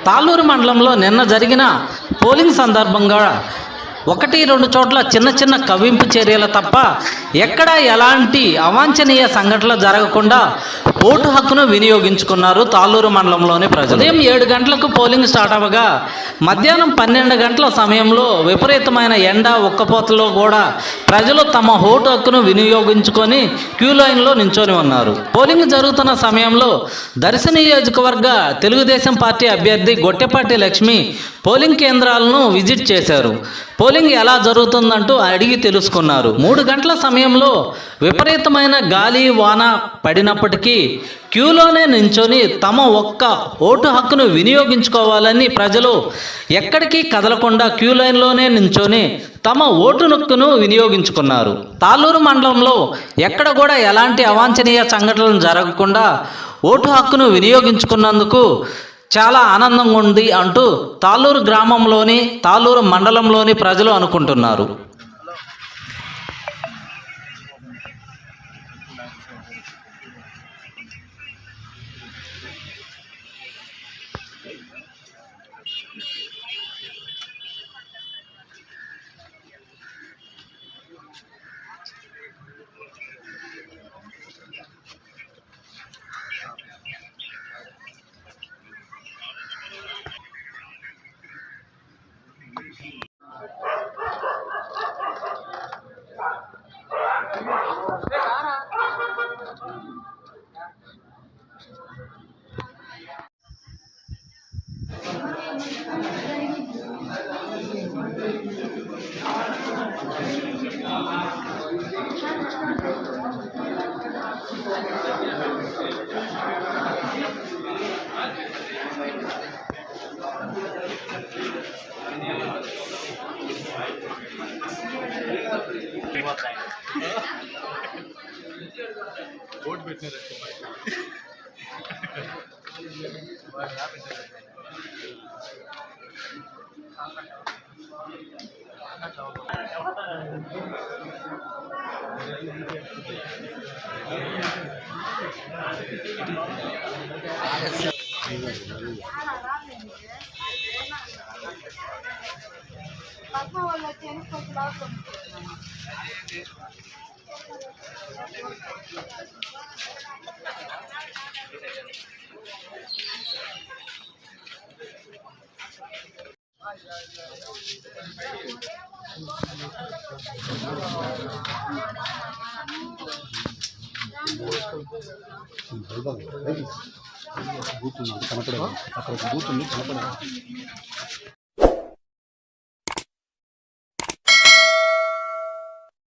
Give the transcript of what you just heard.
తాళ్ళూరు మండలంలో నిన్న జరిగిన పోలింగ్ సందర్భంగా 1-2 చోట్ల చిన్న చిన్న కవ్వింపు చర్యలు తప్ప ఎక్కడా ఎలాంటి అవాంఛనీయ సంఘటనలు జరగకుండా ఓటు హక్కును వినియోగించుకున్నారు తాళ్ళూరు మండలంలోని ప్రజలు. ఉదయం 7 గంటలకు పోలింగ్ స్టార్ట్ అవ్వగా మధ్యాహ్నం 12 గంటల సమయంలో విపరీతమైన ఎండ ఉక్కపోతలో కూడా ప్రజలు తమ ఓటు హక్కును వినియోగించుకొని క్యూ లైన్లో నించొని ఉన్నారు. పోలింగ్ జరుగుతున్న సమయంలో దర్శి నియోజకవర్గ తెలుగుదేశం పార్టీ అభ్యర్థి గొట్టెపాటి లక్ష్మి పోలింగ్ కేంద్రాలను విజిట్ చేశారు. పోలింగ్ ఎలా జరుగుతుందంటూ అడిగి తెలుసుకున్నారు. 3 గంటల సమయంలో విపరీతమైన గాలి వాన పడినప్పటికీ క్యూలోనే నించొని తమ ఒక్క ఓటు హక్కును వినియోగించుకోవాలని ప్రజలు ఎక్కడికి కదలకుండా క్యూ లైన్లోనే నించొని తమ ఓటు హక్కును వినియోగించుకున్నారు. తాళ్ళూరు మండలంలో ఎక్కడ కూడా ఎలాంటి అవాంఛనీయ సంఘటనలు జరగకుండా ఓటు హక్కును వినియోగించుకున్నందుకు చాలా ఆనందంగా ఉంది అంటూ తాళ్ళూరు గ్రామంలోని తాళ్ళూరు మండలంలోని ప్రజలు అనుకుంటున్నారు. ఓటు పెట్టినారు బూత్ ఉంది కనపడదు, అక్కడ బూత్ ఉంది కనపడదు.